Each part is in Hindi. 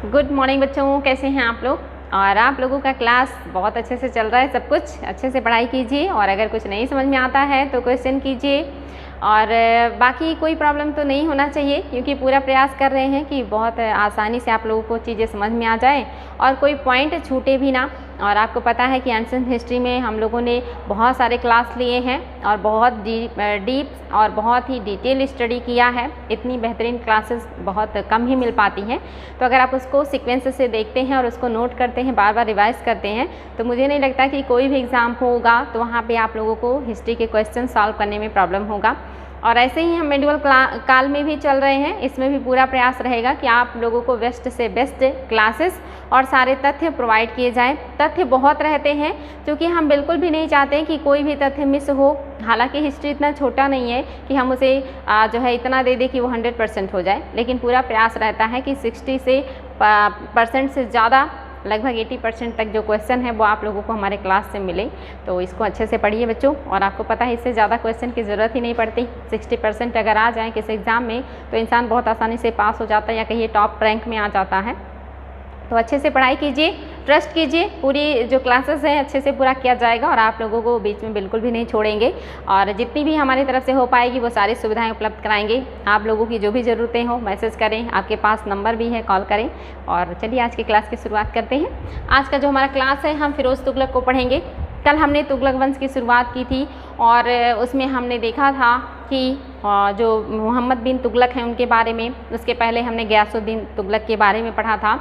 गुड मॉर्निंग बच्चों, कैसे हैं आप लोग। और आप लोगों का क्लास बहुत अच्छे से चल रहा है, सब कुछ अच्छे से पढ़ाई कीजिए और अगर कुछ नहीं समझ में आता है तो क्वेश्चन कीजिए। और बाकी कोई प्रॉब्लम तो नहीं होना चाहिए क्योंकि पूरा प्रयास कर रहे हैं कि बहुत आसानी से आप लोगों को चीज़ें समझ में आ जाए और कोई पॉइंट छूटे भी ना। और आपको पता है कि एंशिएंट हिस्ट्री में हम लोगों ने बहुत सारे क्लास लिए हैं और बहुत डीप और बहुत ही डिटेल स्टडी किया है। इतनी बेहतरीन क्लासेस बहुत कम ही मिल पाती हैं, तो अगर आप उसको सीक्वेंस से देखते हैं और उसको नोट करते हैं, बार बार रिवाइज करते हैं, तो मुझे नहीं लगता कि कोई भी एग्ज़ाम होगा तो वहाँ पे आप लोगों को हिस्ट्री के क्वेश्चन सॉल्व करने में प्रॉब्लम होगा। और ऐसे ही हम मेडुअल काल में भी चल रहे हैं, इसमें भी पूरा प्रयास रहेगा कि आप लोगों को बेस्ट से बेस्ट क्लासेस और सारे तथ्य प्रोवाइड किए जाएं। तथ्य बहुत रहते हैं क्योंकि हम बिल्कुल भी नहीं चाहते कि कोई भी तथ्य मिस हो। हालांकि हिस्ट्री इतना छोटा नहीं है कि हम उसे जो है इतना दे दें कि वो 100% हो जाए, लेकिन पूरा प्रयास रहता है कि 60% से ज़्यादा, लगभग 80% तक जो क्वेश्चन है वो आप लोगों को हमारे क्लास से मिले। तो इसको अच्छे से पढ़िए बच्चों। और आपको पता है इससे ज़्यादा क्वेश्चन की ज़रूरत ही नहीं पड़ती। 60% अगर आ जाए किसी एग्ज़ाम में तो इंसान बहुत आसानी से पास हो जाता है या कहिए टॉप रैंक में आ जाता है। तो अच्छे से पढ़ाई कीजिए, ट्रस्ट कीजिए, पूरी जो क्लासेस हैं अच्छे से पूरा किया जाएगा और आप लोगों को बीच में बिल्कुल भी नहीं छोड़ेंगे। और जितनी भी हमारी तरफ से हो पाएगी वो सारी सुविधाएं उपलब्ध कराएंगे। आप लोगों की जो भी ज़रूरतें हो मैसेज करें, आपके पास नंबर भी है, कॉल करें। और चलिए आज की क्लास की शुरुआत करते हैं। आज का जो हमारा क्लास है हम फिरोज़ तुगलक को पढ़ेंगे। कल हमने तुगलक वंश की शुरुआत की थी और उसमें हमने देखा था कि जो मोहम्मद बिन तुगलक हैं उनके बारे में, उसके पहले हमने गयासुद्दीन तुगलक के बारे में पढ़ा था।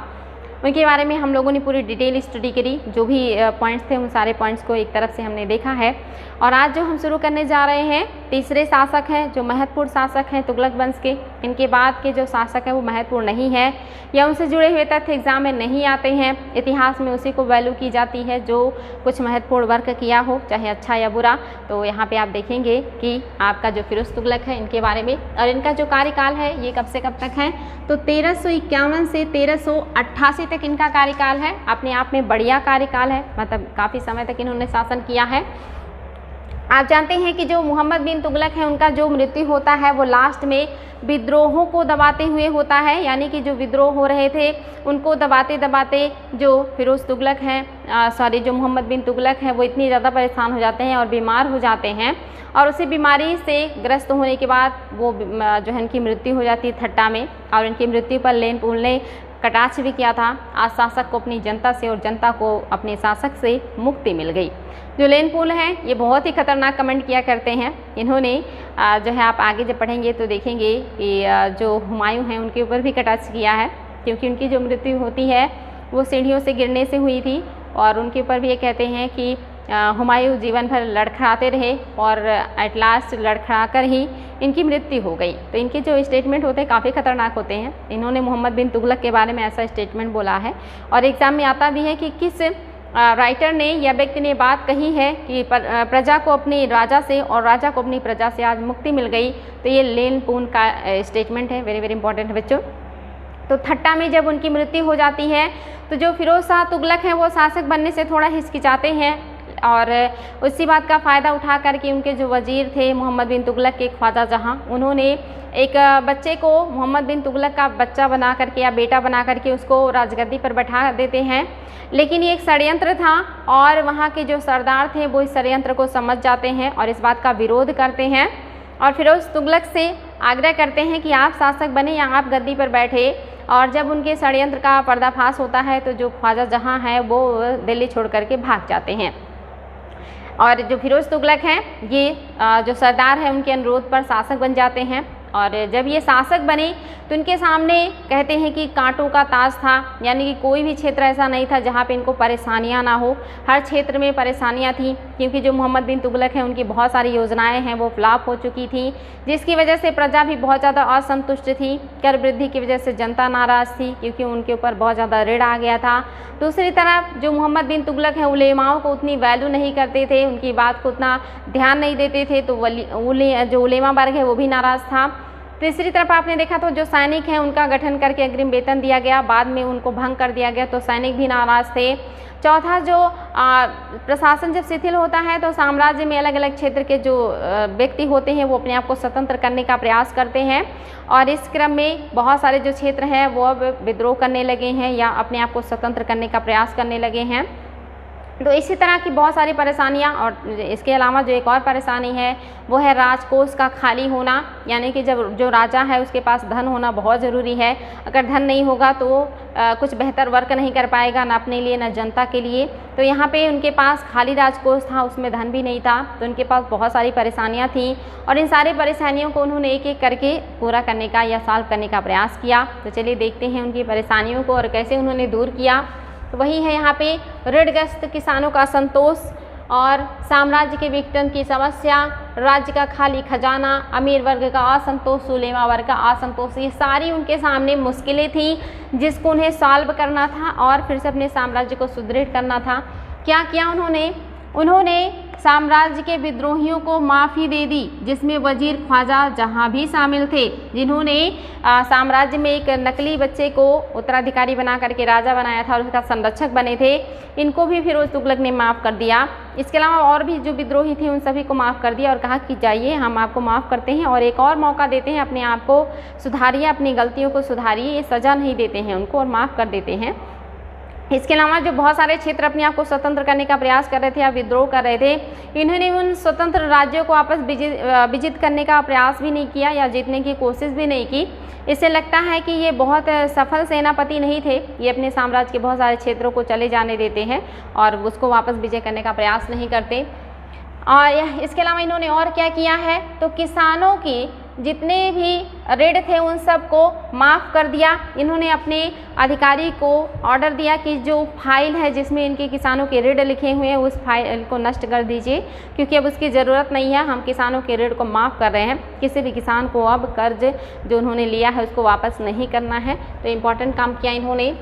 उनके बारे में हम लोगों ने पूरी डिटेल स्टडी करी, जो भी पॉइंट्स थे उन सारे पॉइंट्स को एक तरफ से हमने देखा है। और आज जो हम शुरू करने जा रहे हैं, तीसरे शासक हैं जो महत्वपूर्ण शासक हैं तुगलक वंश के। इनके बाद के जो शासक हैं वो महत्वपूर्ण नहीं है या उनसे जुड़े हुए तथ्य एग्जाम में नहीं आते हैं। इतिहास में उसी को वैल्यू की जाती है जो कुछ महत्वपूर्ण वर्क किया हो, चाहे अच्छा या बुरा। तो यहाँ पे आप देखेंगे कि आपका जो फिरोज़ तुगलक है इनके बारे में, और इनका जो कार्यकाल है ये कब से कब तक है, तो 1351 से 1388 तक इनका कार्यकाल है। अपने आप में बढ़िया कार्यकाल है, मतलब काफ़ी समय तक इन्होंने शासन किया है। आप जानते हैं कि जो मोहम्मद बिन तुगलक है उनका जो मृत्यु होता है वो लास्ट में विद्रोहों को दबाते हुए होता है। यानी कि जो विद्रोह हो रहे थे उनको दबाते दबाते जो फिरोज़ तुगलक हैं जो मोहम्मद बिन तुगलक हैं वो इतनी ज़्यादा परेशान हो जाते हैं और बीमार हो जाते हैं। और उसी बीमारी से ग्रस्त होने के बाद वो जो है इनकी मृत्यु हो जाती है ठट्टा में। और इनकी मृत्यु पर लेनपुल ने कटाक्ष भी किया था। आज शासक को अपनी जनता से और जनता को अपने शासक से मुक्ति मिल गई। जो लेनपुल हैं ये बहुत ही खतरनाक कमेंट किया करते हैं। इन्होंने जो है आप आगे जब पढ़ेंगे तो देखेंगे कि जो हुमायूं हैं उनके ऊपर भी कटाक्ष किया है, क्योंकि उनकी जो मृत्यु होती है वो सीढ़ियों से गिरने से हुई थी। और उनके ऊपर भी ये कहते हैं कि हुमायूं जीवन भर लड़खड़ाते रहे और एट लास्ट लड़खड़ा कर ही इनकी मृत्यु हो गई। तो इनके जो स्टेटमेंट होते हैं काफ़ी खतरनाक होते हैं। इन्होंने मोहम्मद बिन तुगलक के बारे में ऐसा स्टेटमेंट बोला है और एग्ज़ाम में आता भी है कि किस राइटर ने या व्यक्ति ने बात कही है कि प्रजा को अपने राजा से और राजा को अपनी प्रजा से आज मुक्ति मिल गई। तो ये लेनपुल का स्टेटमेंट है, वेरी वेरी इंपॉर्टेंट है बच्चों। तो ठट्टा में जब उनकी मृत्यु हो जाती है तो जो फिरोज़ शाह तुगलक हैं वो शासक बनने से थोड़ा हिचकिचाते हैं और उसी बात का फ़ायदा उठा करके उनके जो वजीर थे मोहम्मद बिन तुगलक के ख्वाजा जहाँ, उन्होंने एक बच्चे को मोहम्मद बिन तुगलक का बच्चा बना करके या बेटा बना करके उसको राजगद्दी पर बैठा देते हैं। लेकिन ये एक षड्यंत्र था और वहाँ के जो सरदार थे वो इस षड्यंत्र को समझ जाते हैं और इस बात का विरोध करते हैं और फिरोज़ तुगलक से आग्रह करते हैं कि आप शासक बने या आप गद्दी पर बैठे। और जब उनके षड्यंत्र का पर्दाफाश होता है तो जो ख्वाजा जहाँ है वो दिल्ली छोड़ करके भाग जाते हैं। और जो फिरोज़ तुगलक हैं ये जो सरदार है उनके अनुरोध पर शासक बन जाते हैं। और जब ये शासक बने तो इनके सामने कहते हैं कि कांटों का ताज था, यानी कि कोई भी क्षेत्र ऐसा नहीं था जहाँ पे इनको परेशानियाँ ना हो। हर क्षेत्र में परेशानियाँ थी क्योंकि जो मोहम्मद बिन तुगलक हैं उनकी बहुत सारी योजनाएं हैं वो फ्लॉप हो चुकी थी, जिसकी वजह से प्रजा भी बहुत ज़्यादा असंतुष्ट थी। कर वृद्धि की वजह से जनता नाराज़ थी क्योंकि उनके ऊपर बहुत ज़्यादा ऋण आ गया था। दूसरी तरफ जो मोहम्मद बिन तुगलक हैं उलेमाओं को उतनी वैल्यू नहीं करते थे, उनकी बात को उतना ध्यान नहीं देते थे, तो जो उलेमा वर्ग है वो भी नाराज़ था। तीसरी तरफ आपने देखा तो जो सैनिक हैं उनका गठन करके अग्रिम वेतन दिया गया, बाद में उनको भंग कर दिया गया, तो सैनिक भी नाराज थे। चौथा, जो प्रशासन जब शिथिल होता है तो साम्राज्य में अलग अलग क्षेत्र के जो व्यक्ति होते हैं वो अपने आप को स्वतंत्र करने का प्रयास करते हैं, और इस क्रम में बहुत सारे जो क्षेत्र हैं वो अब विद्रोह करने लगे हैं या अपने आप को स्वतंत्र करने का प्रयास करने लगे हैं। तो इसी तरह की बहुत सारी परेशानियां, और इसके अलावा जो एक और परेशानी है वो है राजकोष का खाली होना, यानी कि जब जो राजा है उसके पास धन होना बहुत ज़रूरी है। अगर धन नहीं होगा तो कुछ बेहतर वर्क नहीं कर पाएगा, ना अपने लिए ना जनता के लिए। तो यहाँ पे उनके पास खाली राजकोष था, उसमें धन भी नहीं था, तो उनके पास बहुत सारी परेशानियाँ थीं, और इन सारी परेशानियों को उन्होंने एक एक करके पूरा करने का या सॉल्व करने का प्रयास किया। तो चलिए देखते हैं उनकी परेशानियों को और कैसे उन्होंने दूर किया। तो वही है यहाँ पे ऋणग्रस्त किसानों का असंतोष और साम्राज्य के विघटन की समस्या, राज्य का खाली खजाना, अमीर वर्ग का असंतोष, सुलेमा वर्ग का असंतोष, ये सारी उनके सामने मुश्किलें थी जिसको उन्हें सॉल्व करना था और फिर से अपने साम्राज्य को सुदृढ़ करना था। क्या किया उन्होंने साम्राज्य के विद्रोहियों को माफ़ी दे दी, जिसमें वजीर ख्वाजा जहाँ भी शामिल थे, जिन्होंने साम्राज्य में एक नकली बच्चे को उत्तराधिकारी बना करके राजा बनाया था और उसका संरक्षक बने थे, इनको भी फिरोज तुगलक ने माफ़ कर दिया। इसके अलावा और भी जो विद्रोही थे उन सभी को माफ़ कर दिया और कहा कि जाइए हम आपको माफ़ करते हैं और एक और मौका देते हैं, अपने आप को सुधारिए, अपनी गलतियों को सुधारिए, ये सज़ा नहीं देते हैं उनको और माफ़ कर देते हैं। इसके अलावा जो बहुत सारे क्षेत्र अपने आप को स्वतंत्र करने का प्रयास कर रहे थे या विद्रोह कर रहे थे, इन्होंने उन स्वतंत्र राज्यों को वापस विजित करने का प्रयास भी नहीं किया या जीतने की कोशिश भी नहीं की। इससे लगता है कि ये बहुत सफल सेनापति नहीं थे, ये अपने साम्राज्य के बहुत सारे क्षेत्रों को चले जाने देते हैं और उसको वापस विजय करने का प्रयास नहीं करते। और इसके अलावा इन्होंने और क्या किया है, तो किसानों की जितने भी ऋण थे उन सब को माफ़ कर दिया। इन्होंने अपने अधिकारी को ऑर्डर दिया कि जो फाइल है जिसमें इनके किसानों के ऋण लिखे हुए हैं उस फाइल को नष्ट कर दीजिए, क्योंकि अब उसकी ज़रूरत नहीं है, हम किसानों के ऋण को माफ़ कर रहे हैं। किसी भी किसान को अब कर्ज जो उन्होंने लिया है उसको वापस नहीं करना है। तो इम्पॉर्टेंट काम किया इन्होंने।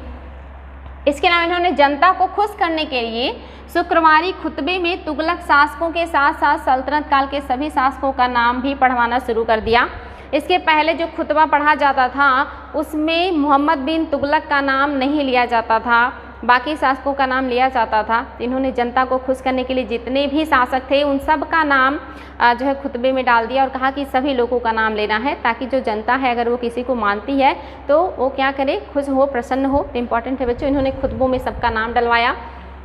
इसके अलावा इन्होंने जनता को खुश करने के लिए शुक्रवारी खुतबे में तुगलक शासकों के साथ साथ सल्तनत काल के सभी शासकों का नाम भी पढ़वाना शुरू कर दिया। इसके पहले जो खुतबा पढ़ा जाता था उसमें मोहम्मद बिन तुगलक का नाम नहीं लिया जाता था, बाकी शासकों का नाम लिया जाता था। इन्होंने जनता को खुश करने के लिए जितने भी शासक थे उन सब का नाम जो है खुतबे में डाल दिया और कहा कि सभी लोगों का नाम लेना है, ताकि जो जनता है अगर वो किसी को मानती है तो वो क्या करे, खुश हो, प्रसन्न हो। तो इम्पॉर्टेंट है बच्चों, इन्होंने खुतबों में सबका नाम डलवाया।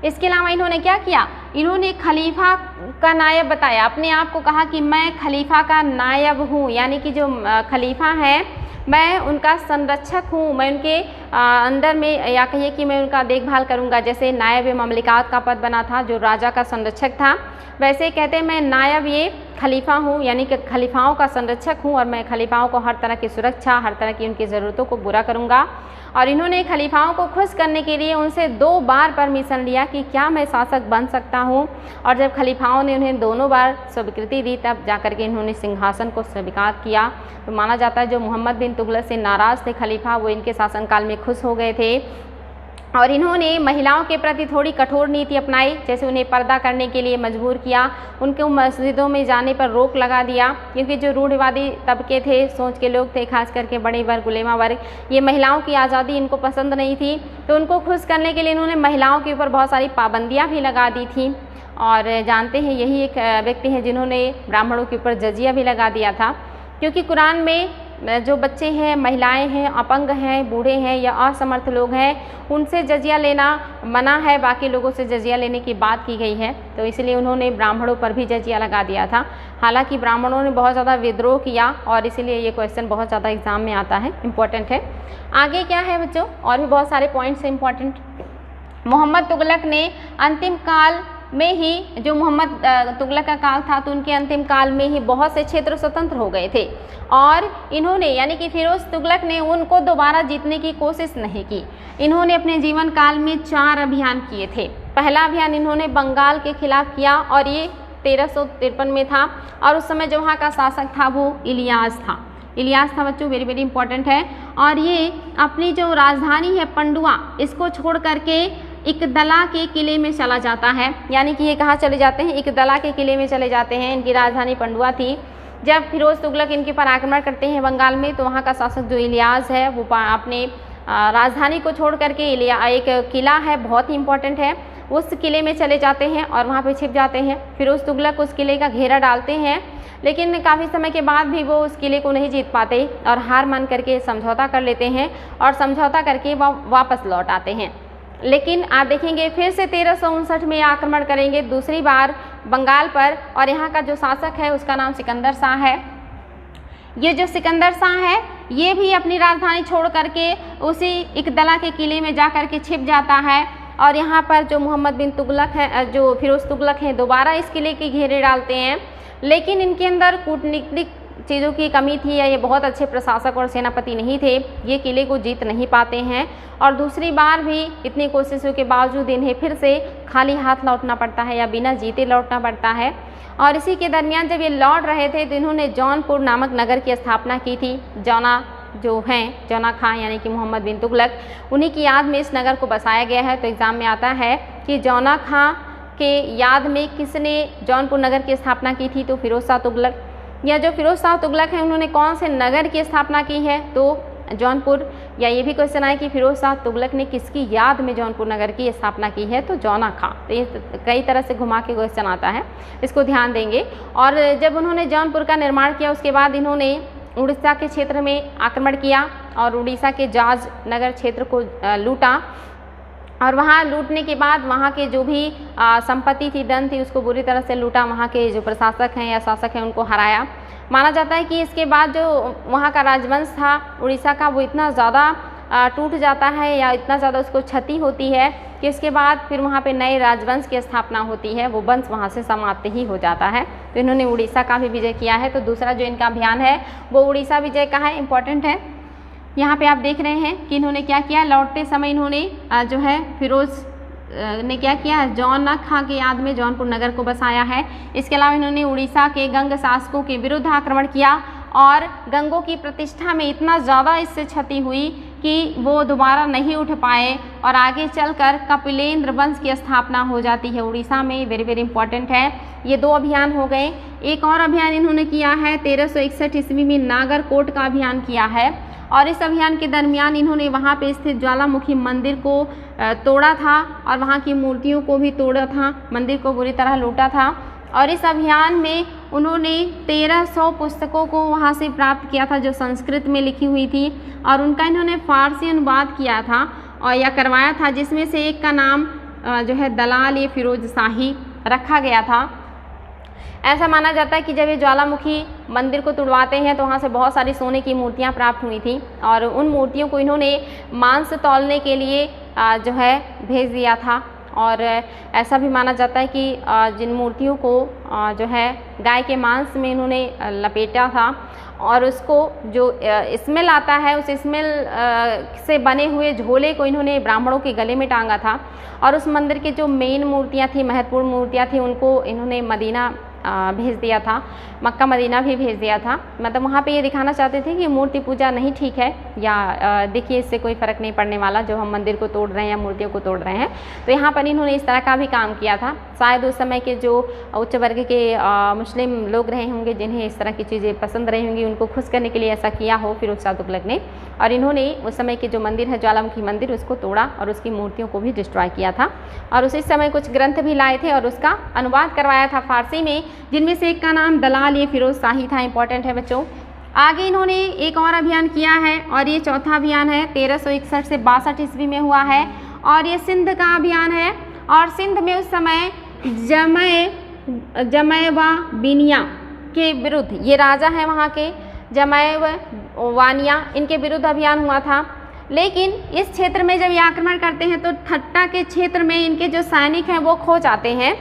इसके अलावा इन्होंने क्या किया, इन्होंने खलीफा का नायब बताया, अपने आप को कहा कि मैं खलीफा का नायब हूँ, यानी कि जो खलीफा है मैं उनका संरक्षक हूँ, मैं उनके अंदर में या कहिए कि मैं उनका देखभाल करूँगा। जैसे नायब ममलिकात का पद बना था जो राजा का संरक्षक था, वैसे कहते हैं मैं नायब ये खलीफा हूँ, यानी कि खलीफाओं का संरक्षक हूँ और मैं खलीफाओं को हर तरह की सुरक्षा, हर तरह की उनकी ज़रूरतों को पूरा करूँगा। और इन्होंने खलीफाओं को खुश करने के लिए उनसे 2 बार परमिशन लिया कि क्या मैं शासक बन सकता हूँ, और जब खलीफाओं ने उन्हें दोनों बार स्वीकृति दी तब जाकर के इन्होंने सिंहासन को स्वीकार किया। तो माना जाता है जो मोहम्मद बिन तुगलक से नाराज़ थे खलीफा, वो इनके शासनकाल में खुश हो गए थे। और इन्होंने महिलाओं के प्रति थोड़ी कठोर नीति अपनाई, जैसे उन्हें पर्दा करने के लिए मजबूर किया, उनको मस्जिदों में जाने पर रोक लगा दिया, क्योंकि जो रूढ़िवादी तबके थे, सोच के लोग थे, खास करके बड़े वर्ग, उलेमा वर्ग, ये महिलाओं की आज़ादी इनको पसंद नहीं थी। तो उनको खुश करने के लिए इन्होंने महिलाओं के ऊपर बहुत सारी पाबंदियाँ भी लगा दी थी। और जानते हैं यही एक व्यक्ति हैं जिन्होंने ब्राह्मणों के ऊपर जजिया भी लगा दिया था, क्योंकि कुरान में जो बच्चे हैं, महिलाएं हैं, अपंग हैं, बूढ़े हैं या असमर्थ लोग हैं, उनसे जजिया लेना मना है, बाकी लोगों से जजिया लेने की बात की गई है। तो इसलिए उन्होंने ब्राह्मणों पर भी जजिया लगा दिया था। हालांकि ब्राह्मणों ने बहुत ज़्यादा विद्रोह किया और इसीलिए ये क्वेश्चन बहुत ज़्यादा एग्जाम में आता है, इम्पोर्टेंट है। आगे क्या है बच्चों, और भी बहुत सारे पॉइंट्स हैं इम्पॉर्टेंट। मोहम्मद तुगलक ने अंतिम काल में ही, जो मोहम्मद तुगलक का काल था तो उनके अंतिम काल में ही बहुत से क्षेत्र स्वतंत्र हो गए थे और इन्होंने, यानी कि फिरोज तुगलक ने उनको दोबारा जीतने की कोशिश नहीं की। इन्होंने अपने जीवन काल में 4 अभियान किए थे। पहला अभियान इन्होंने बंगाल के खिलाफ किया और ये 1353 में था, और उस समय जो वहाँ का शासक था वो इलियास था बच्चों, वेरी वेरी इंपॉर्टेंट है। और ये अपनी जो राजधानी है पंडुआ, इसको छोड़ करके इकदला के किले में चला जाता है, यानी कि ये कहाँ चले जाते हैं, इकदला के किले में चले जाते हैं। इनकी राजधानी पंडुआ थी। जब फिरोज तुगलक इनके पर आक्रमण करते हैं बंगाल में, तो वहाँ का शासक जो इलियास है वो अपने राजधानी को छोड़ करके एक किला है, बहुत ही इंपॉर्टेंट है, उस किले में चले जाते हैं और वहाँ पे छिप जाते हैं। फिरोज तुगलक उस किले का घेरा डालते हैं, लेकिन काफ़ी समय के बाद भी वो उस किले को नहीं जीत पाते और हार मान करके समझौता कर लेते हैं और समझौता करके वो वापस लौट आते हैं। लेकिन आप देखेंगे फिर से 1359 में आक्रमण करेंगे दूसरी बार बंगाल पर, और यहाँ का जो शासक है उसका नाम सिकंदर शाह है। ये जो सिकंदर शाह है ये भी अपनी राजधानी छोड़ करके उसी इकदला के किले में जा कर के छिप जाता है, और यहाँ पर जो मोहम्मद बिन तुगलक है, जो फिरोज तुगलक हैं, दोबारा इस किले के घेरे डालते हैं। लेकिन इनके अंदर कूटनीतिक चीज़ों की कमी थी, या ये बहुत अच्छे प्रशासक और सेनापति नहीं थे, ये किले को जीत नहीं पाते हैं, और दूसरी बार भी इतनी कोशिशों के बावजूद इन्हें फिर से खाली हाथ लौटना पड़ता है या बिना जीते लौटना पड़ता है। और इसी के दरमियान जब ये लौट रहे थे तो इन्होंने जौनपुर नामक नगर की स्थापना की थी। जौना जो हैं, जौना खां यानी कि मोहम्मद बिन तुगलक, उन्हीं की याद में इस नगर को बसाया गया है। तो एग्ज़ाम में आता है कि जौना खां के याद में किसने जौनपुर नगर की स्थापना की थी, तो फिरोज शाह तुगलक। या जो फिरोज शाह तुगलक हैं उन्होंने कौन से नगर की स्थापना की है, तो जौनपुर। या ये भी क्वेश्चन आए कि फिरोज शाह तुगलक ने किसकी याद में जौनपुर नगर की स्थापना की है, तो जौना खां। तो ये कई तरह से घुमा के क्वेश्चन आता है, इसको ध्यान देंगे। और जब उन्होंने जौनपुर का निर्माण किया उसके बाद इन्होंने उड़ीसा के क्षेत्र में आक्रमण किया और उड़ीसा के जाज नगर क्षेत्र को लूटा, और वहाँ लूटने के बाद वहाँ के जो भी संपत्ति थी, धन थी, उसको बुरी तरह से लूटा। वहाँ के जो प्रशासक हैं या शासक हैं उनको हराया। माना जाता है कि इसके बाद जो वहाँ का राजवंश था उड़ीसा का, वो इतना ज़्यादा टूट जाता है या इतना ज़्यादा उसको क्षति होती है कि इसके बाद फिर वहाँ पे नए राजवंश की स्थापना होती है, वो वंश वहाँ से समाप्त ही हो जाता है। तो इन्होंने उड़ीसा का भी विजय किया है। तो दूसरा जो इनका अभियान है वो उड़ीसा विजय का है, इम्पॉर्टेंट है। यहाँ पे आप देख रहे हैं कि इन्होंने क्या किया, लौटते समय इन्होंने जो है फिरोज ने क्या किया, जौना खां की याद में जौनपुर नगर को बसाया है। इसके अलावा इन्होंने उड़ीसा के गंग शासकों के विरुद्ध आक्रमण किया, और गंगों की प्रतिष्ठा में इतना ज़्यादा इससे क्षति हुई कि वो दोबारा नहीं उठ पाए, और आगे चलकर कपिलेंद्र वंश की स्थापना हो जाती है उड़ीसा में। वेरी वेरी इंपॉर्टेंट है। ये दो अभियान हो गए। एक और अभियान इन्होंने किया है 1361 ईस्वी में नागरकोट का अभियान किया है, और इस अभियान के दरमियान इन्होंने वहाँ पे स्थित ज्वालामुखी मंदिर को तोड़ा था और वहाँ की मूर्तियों को भी तोड़ा था, मंदिर को बुरी तरह लूटा था। और इस अभियान में उन्होंने 1300 पुस्तकों को वहाँ से प्राप्त किया था जो संस्कृत में लिखी हुई थी, और उनका इन्होंने फारसी अनुवाद किया था और या करवाया था, जिसमें से एक का नाम जो है दलाल ए फिरोज शाही रखा गया था। ऐसा माना जाता है कि जब ये ज्वालामुखी मंदिर को तुड़वाते हैं तो वहाँ से बहुत सारी सोने की मूर्तियाँ प्राप्त हुई थी, और उन मूर्तियों को इन्होंने मांस तौलने के लिए जो है भेज दिया था। और ऐसा भी माना जाता है कि जिन मूर्तियों को जो है गाय के मांस में इन्होंने लपेटा था, और उसको जो स्मेल आता है उस स्मेल से बने हुए झोले को इन्होंने ब्राह्मणों के गले में टांगा था। और उस मंदिर की जो मेन मूर्तियाँ थी, महत्वपूर्ण मूर्तियाँ थी, उनको इन्होंने मदीना भेज दिया था, मक्का मदीना भी भेज दिया था। मतलब वहाँ पे ये दिखाना चाहते थे कि मूर्ति पूजा नहीं ठीक है, या देखिए इससे कोई फ़र्क नहीं पड़ने वाला जो हम मंदिर को तोड़ रहे हैं या मूर्तियों को तोड़ रहे हैं। तो यहाँ पर इन्होंने इस तरह का भी काम किया था। शायद उस समय के जो उच्च वर्ग के मुस्लिम लोग रहे होंगे जिन्हें इस तरह की चीज़ें पसंद रही होंगी, उनको खुश करने के लिए ऐसा किया हो फिरोज शाह तुगलक ने। और इन्होंने उस समय के जो मंदिर है ज्वालामुखी मंदिर, उसको तोड़ा और उसकी मूर्तियों को भी डिस्ट्रॉय किया था। और उसी समय कुछ ग्रंथ भी लाए थे और उसका अनुवाद करवाया था फारसी में, जिनमें से एक का नाम दलाल ए फिरोज शाही था। इंपॉर्टेंट है बच्चों। आगे इन्होंने एक और अभियान किया है, और ये चौथा अभियान है 1361 से 62 ईस्वी में हुआ है, और ये सिंध का अभियान है। और सिंध में उस समय जमय व बिनिया के विरुद्ध, ये राजा हैं वहाँ के, जमय व वानिया, इनके विरुद्ध अभियान हुआ था। लेकिन इस क्षेत्र में जब ये आक्रमण करते हैं तो ठट्टा के क्षेत्र में इनके जो सैनिक हैं वो खो जाते हैं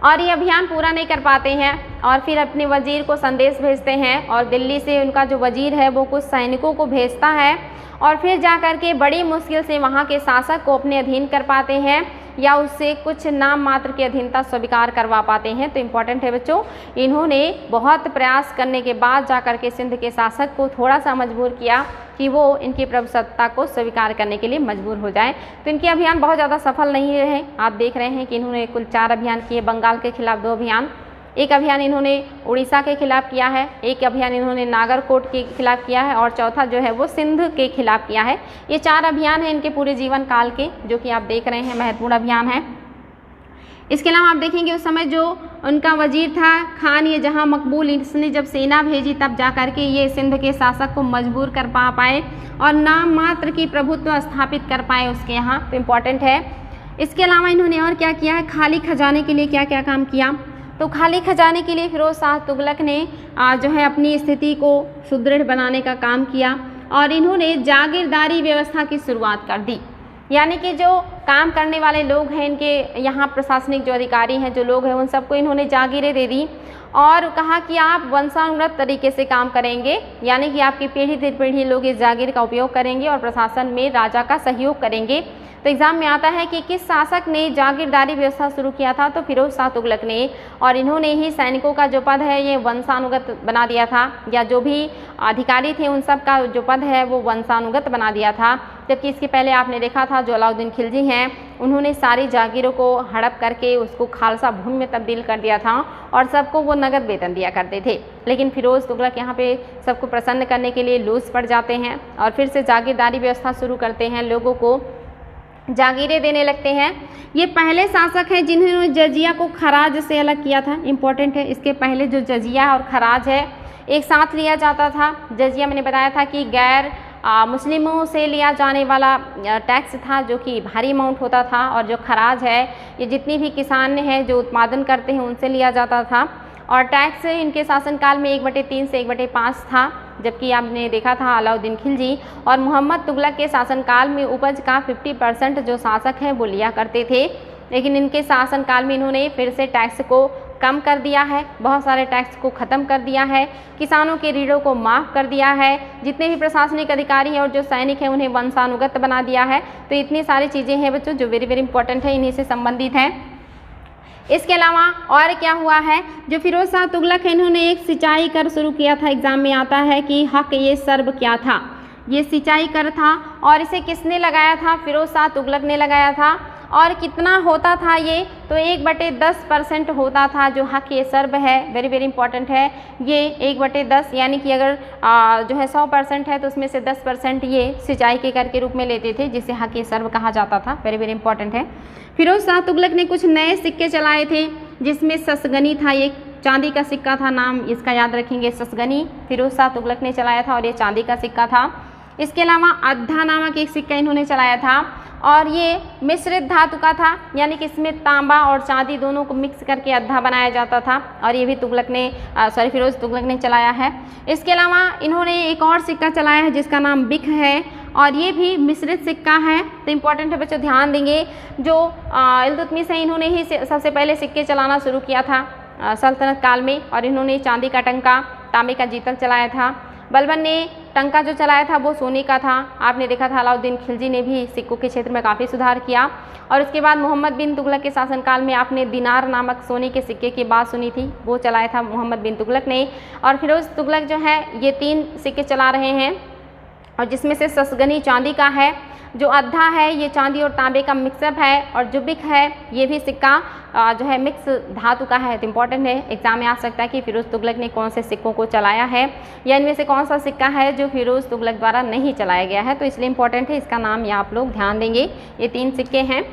और ये अभियान पूरा नहीं कर पाते हैं, और फिर अपने वजीर को संदेश भेजते हैं, और दिल्ली से उनका जो वजीर है वो कुछ सैनिकों को भेजता है, और फिर जा कर के बड़ी मुश्किल से वहाँ के शासक को अपने अधीन कर पाते हैं, या उससे कुछ नाम मात्र की अधीनता स्वीकार करवा पाते हैं। तो इम्पॉर्टेंट है बच्चों, इन्होंने बहुत प्रयास करने के बाद जा कर के सिंध के शासक को थोड़ा सा मजबूर किया कि वो इनकी प्रभुसत्ता को स्वीकार करने के लिए मजबूर हो जाए। तो इनके अभियान बहुत ज़्यादा सफल नहीं रहे। आप देख रहे हैं कि इन्होंने कुल 4 अभियान किए, बंगाल के खिलाफ 2 अभियान, एक अभियान इन्होंने उड़ीसा के खिलाफ किया है, एक अभियान इन्होंने नागरकोट के खिलाफ किया है और चौथा जो है वो सिंध के खिलाफ किया है। ये 4 अभियान हैं इनके पूरे जीवन काल के, जो कि आप देख रहे हैं महत्वपूर्ण अभियान है। इसके अलावा आप देखेंगे उस समय जो उनका वजीर था खान ये जहाँ मकबूल, इसने जब सेना भेजी तब जा कर के ये सिंध के शासक को मजबूर कर पाए और नाम मात्र की प्रभुत्व स्थापित कर पाए उसके यहाँ, तो इम्पॉर्टेंट है। इसके अलावा इन्होंने और क्या किया है, खाली खजाने के लिए क्या क्या काम किया, तो खाली खजाने के लिए फिरोज शाह तुगलक ने जो है अपनी स्थिति को सुदृढ़ बनाने का काम किया और इन्होंने जागीरदारी व्यवस्था की शुरुआत कर दी। यानी कि जो काम करने वाले लोग हैं इनके यहाँ प्रशासनिक जो अधिकारी हैं जो लोग हैं उन सबको इन्होंने जागीरें दे दी और कहा कि आप वंशानुगत तरीके से काम करेंगे, यानी कि आपकी पीढ़ी दर पीढ़ी लोग इस जागीर का उपयोग करेंगे और प्रशासन में राजा का सहयोग करेंगे। तो एग्ज़ाम में आता है कि किस शासक ने जागीरदारी व्यवस्था शुरू किया था, तो फिरोज शाह तुगलक ने, और इन्होंने ही सैनिकों का जो पद है ये वंशानुगत बना दिया था, या जो भी अधिकारी थे उन सब का जो पद है वो वंशानुगत बना दिया था। जबकि इसके पहले आपने देखा था जो अलाउद्दीन खिलजी हैं उन्होंने सारी जागीरों को हड़प करके उसको खालसा भूमि में तब्दील कर दिया था और सबको वो नगद वेतन दिया करते थे। लेकिन फिरोज तुगलक यहाँ पे सबको प्रसन्न करने के लिए लूज पड़ जाते हैं और फिर से जागीरदारी व्यवस्था शुरू करते हैं, लोगों को जागीरें देने लगते हैं। ये पहले शासक हैं जिन्होंने जजिया को खराज से अलग किया था, इम्पोर्टेंट है। इसके पहले जो जजिया और खराज है एक साथ लिया जाता था। जजिया मैंने बताया था कि गैर मुस्लिमों से लिया जाने वाला टैक्स था जो कि भारी अमाउंट होता था, और जो खराज है ये जितनी भी किसान हैं जो उत्पादन करते हैं उनसे लिया जाता था। और टैक्स इनके शासनकाल में 1/3 से 1/5 था, जबकि आपने देखा था अलाउद्दीन खिलजी और मोहम्मद तुगलक के शासनकाल में उपज का 50% जो शासक हैं वो लिया करते थे। लेकिन इनके शासनकाल में इन्होंने फिर से टैक्स को कम कर दिया है, बहुत सारे टैक्स को ख़त्म कर दिया है, किसानों के ऋणों को माफ़ कर दिया है, जितने भी प्रशासनिक अधिकारी हैं और जो सैनिक हैं उन्हें वंशानुगत बना दिया है। तो इतनी सारी चीज़ें हैं बच्चों जो वेरी वेरी इंपॉर्टेंट है, इन्हीं से संबंधित हैं। इसके अलावा और क्या हुआ है, जो फिरोज शाह तुगलक है इन्होंने एक सिंचाई कर शुरू किया था। एग्जाम में आता है कि हक ये सर्ब क्या था, ये सिंचाई कर था और इसे किसने लगाया था, फिरोज शाह तुगलक ने लगाया था। और कितना होता था ये, तो 1/10% होता था जो हक ये सर्ब है, वेरी वेरी इंपॉर्टेंट है। ये 1/10 यानी कि अगर जो है 100% है तो उसमें से 10% ये सिंचाई के कर के रूप में लेते थे, जिसे हक ये सर्ब कहा जाता था, वेरी वेरी इंपॉर्टेंट है। फिरोज शाह तुगलक ने कुछ नए सिक्के चलाए थे जिसमें ससगनी था, ये चांदी का सिक्का था, नाम इसका याद रखेंगे, ससगनी फिरोज शाह तुगलक ने चलाया था और ये चांदी का सिक्का था। इसके अलावा अद्धा नामक एक सिक्का इन्होंने चलाया था और ये मिश्रित धातु का था, यानी कि इसमें तांबा और चांदी दोनों को मिक्स करके अद्धा बनाया जाता था, और ये भी तुगलक ने फिरोज तुगलक ने चलाया है। इसके अलावा इन्होंने एक और सिक्का चलाया है जिसका नाम बिक है और ये भी मिश्रित सिक्का है। तो इम्पॉर्टेंट है बच्चों, ध्यान देंगे। जो इल्तुतमिश है इन्होंने ही सबसे पहले सिक्के चलाना शुरू किया था सल्तनत काल में, और इन्होंने चांदी का टंका, तांबे का जीतल चलाया था। बलबन ने टंका जो चलाया था वो सोने का था। आपने देखा था अलाउद्दीन खिलजी ने भी सिक्कों के क्षेत्र में काफ़ी सुधार किया। और उसके बाद मोहम्मद बिन तुगलक के शासनकाल में आपने दिनार नामक सोने के सिक्के की बात सुनी थी, वो चलाया था मोहम्मद बिन तुगलक ने। और फिरोज तुगलक जो है ये 3 सिक्के चला रहे हैं, और जिसमें से ससगनी चांदी का है, जो अद्धा है ये चांदी और तांबे का मिक्सअप है, और जो बिक है ये भी सिक्का जो है मिक्स धातु का है। तो इम्पॉर्टेंट है, एग्जाम में आ सकता है कि फिरोज तुगलक ने कौन से सिक्कों को चलाया है, या इनमें से कौन सा सिक्का है जो फिरोज तुगलक द्वारा नहीं चलाया गया है। तो इसलिए इम्पॉर्टेंट है, इसका नाम या आप लोग ध्यान देंगे। ये 3 सिक्के हैं।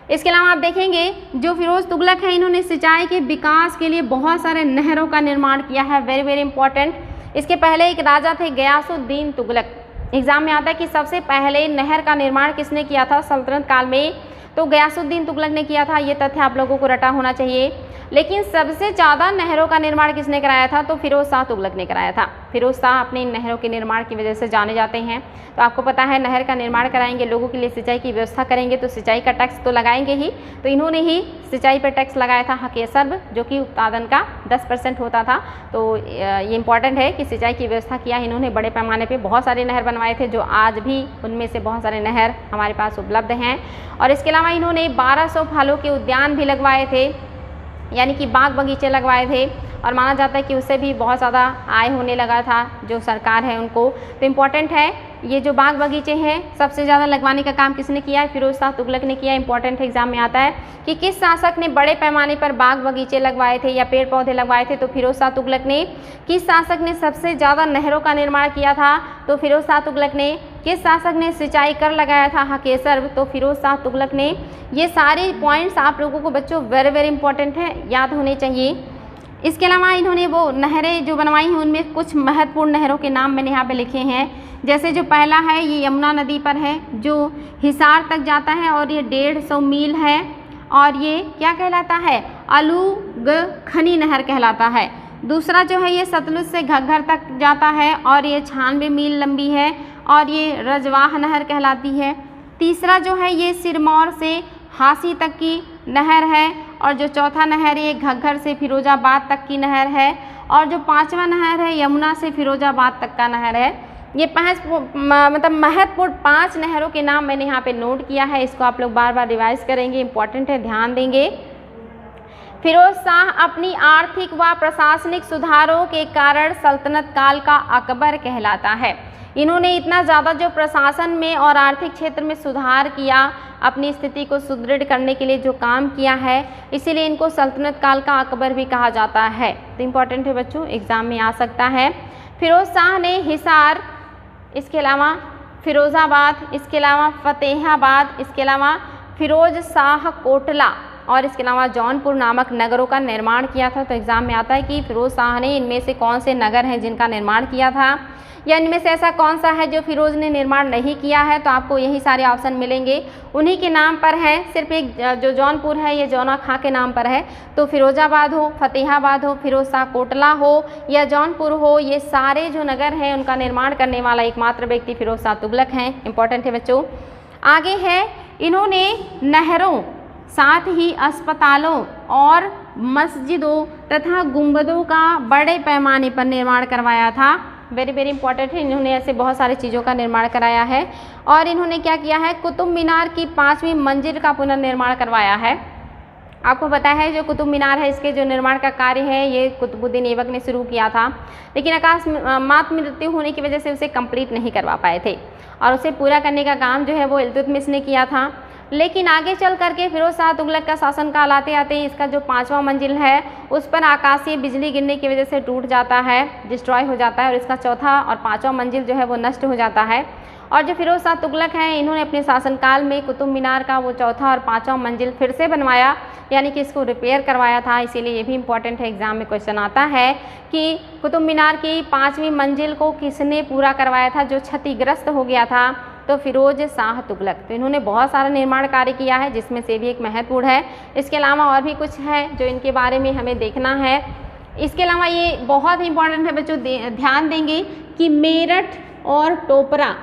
इसके अलावा आप देखेंगे जो फिरोज तुगलक है इन्होंने सिंचाई के विकास के लिए बहुत सारे नहरों का निर्माण किया है, वेरी वेरी इंपॉर्टेंट। इसके पहले एक राजा थे गयासुद्दीन तुगलक। एग्जाम में आता है कि सबसे पहले नहर का निर्माण किसने किया था सल्तनत काल में, तो गयासुद्दीन तुगलक ने किया था। ये तथ्य आप लोगों को रटा होना चाहिए। लेकिन सबसे ज़्यादा नहरों का निर्माण किसने कराया था, तो फिरोज शाह तुगलक ने कराया था। फिरोज शाह अपने इन नहरों के निर्माण की वजह से जाने जाते हैं। तो आपको पता है नहर का निर्माण कराएंगे, लोगों के लिए सिंचाई की व्यवस्था करेंगे, तो सिंचाई का टैक्स तो लगाएंगे ही। तो इन्होंने ही सिंचाई पर टैक्स लगाया था हक सर्ब, जो कि उत्पादन का 10% होता था। तो ये इंपॉर्टेंट है कि सिंचाई की व्यवस्था किया इन्होंने बड़े पैमाने पर। बहुत सारे नहर बनवाए थे जो आज भी उनमें से बहुत सारे नहर हमारे पास उपलब्ध हैं। और इसके अलावा इन्होंने 1200 फलों के उद्यान भी लगवाए थे, यानी कि बाग बगीचे लगवाए थे। और माना जाता है कि उससे भी बहुत ज़्यादा आय होने लगा था जो सरकार है उनको। तो इम्पॉर्टेंट है ये जो बाग बगीचे हैं सबसे ज़्यादा लगवाने का काम किसने किया है? फिरोज शाह तुगलक ने किया। इंपॉर्टेंट एग्जाम में आता है कि किस शासक ने बड़े पैमाने पर बाग बगीचे लगवाए थे या पेड़ पौधे लगवाए थे? तो फिरोज शाह तुगलक ने। किस शासक ने सबसे ज़्यादा नहरों का निर्माण किया था? तो फिरोज शाह तुगलक ने। किस शासक ने सिंचाई कर लगाया था हाकेसर? तो फिरोज शाह तुगलक ने। ये सारे पॉइंट्स आप लोगों को बच्चों वेरी वेरी इंपॉर्टेंट है, याद होने चाहिए। इसके अलावा इन्होंने वो नहरें जो बनवाई हैं उनमें कुछ महत्वपूर्ण नहरों के नाम मैंने यहाँ पे लिखे हैं। जैसे जो पहला है ये यमुना नदी पर है जो हिसार तक जाता है और ये 150 मील है और ये क्या कहलाता है? अलूगखनी नहर कहलाता है। दूसरा जो है ये सतलुज से घग्गर तक जाता है और ये 96 मील लंबी है और ये रजवाह नहर कहलाती है। तीसरा जो है ये सिरमौर से हांसी तक की नहर है और जो चौथा नहर ये घग्गर से फिरोजाबाद तक की नहर है और जो पांचवा नहर है यमुना से फिरोजाबाद तक का नहर है। ये महत्वपूर्ण 5 नहरों के नाम मैंने यहाँ पे नोट किया है, इसको आप लोग बार बार रिवाइज करेंगे, इंपॉर्टेंट है, ध्यान देंगे। फिरोज शाह अपनी आर्थिक व प्रशासनिक सुधारों के कारण सल्तनत काल का अकबर कहलाता है। इन्होंने इतना ज़्यादा जो प्रशासन में और आर्थिक क्षेत्र में सुधार किया, अपनी स्थिति को सुदृढ़ करने के लिए जो काम किया है, इसीलिए इनको सल्तनत काल का अकबर भी कहा जाता है। तो इम्पॉर्टेंट है बच्चों, एग्जाम में आ सकता है। फिरोज शाह ने हिसार, इसके अलावा फिरोज़ाबाद, इसके अलावा फतेहाबाद, इसके अलावा फिरोज शाह कोटला और इसके अलावा जौनपुर नामक नगरों का निर्माण किया था। तो एग्ज़ाम में आता है कि फिरोज शाह ने इनमें से कौन से नगर हैं जिनका निर्माण किया था या इनमें से ऐसा कौन सा है जो फिरोज ने निर्माण नहीं किया है? तो आपको यही सारे ऑप्शन मिलेंगे, उन्हीं के नाम पर है। सिर्फ एक जो जौनपुर है ये जौना खां के नाम पर है। तो फिरोजाबाद हो, फतेहाबाद हो, फिरोज शाह कोटला हो या जौनपुर हो, ये सारे जो नगर हैं उनका निर्माण करने वाला एकमात्र व्यक्ति फिरोज शाह तुगलक हैं। इंपॉर्टेंट है बच्चों। आगे है, इन्होंने नहरों, साथ ही अस्पतालों और मस्जिदों तथा गुंबदों का बड़े पैमाने पर निर्माण करवाया था। वेरी वेरी इंपॉर्टेंट है, इन्होंने ऐसे बहुत सारी चीज़ों का निर्माण कराया है। और इन्होंने क्या किया है? कुतुब मीनार की 5वीं मंजिल का पुनर्निर्माण करवाया है। आपको पता है जो कुतुब मीनार है इसके जो निर्माण का कार्य है ये कुतुबुद्दीन ऐबक ने शुरू किया था, लेकिन अकस्मात मृत्यु होने की वजह से उसे कंप्लीट नहीं करवा पाए थे और उसे पूरा करने का काम जो है वो इल्तुतमिश ने किया था। लेकिन आगे चल करके फिरोज शाह तुगलक का शासनकाल आते आते इसका जो 5वां मंजिल है उस पर आकाशीय बिजली गिरने की वजह से टूट जाता है, डिस्ट्रॉय हो जाता है और इसका 4था और 5वां मंजिल जो है वो नष्ट हो जाता है। और जो फिरोज शाह तुगलक हैं इन्होंने अपने शासनकाल में कुतुब मीनार का वो 4था और 5वां मंजिल फिर से बनवाया, यानी कि इसको रिपेयर करवाया था। इसीलिए ये भी इंपॉर्टेंट है, एग्जाम में क्वेश्चन आता है कि कुतुब मीनार की 5वीं मंजिल को किसने पूरा करवाया था जो क्षतिग्रस्त हो गया था? तो फिरोज शाह तुगलक। तो इन्होंने बहुत सारा निर्माण कार्य किया है जिसमें से भी एक महत्वपूर्ण है। इसके अलावा और भी कुछ है जो इनके बारे में हमें देखना है। इसके अलावा ये बहुत इंपॉर्टेंट है बच्चों, ध्यान देंगे कि मेरठ और टोपरा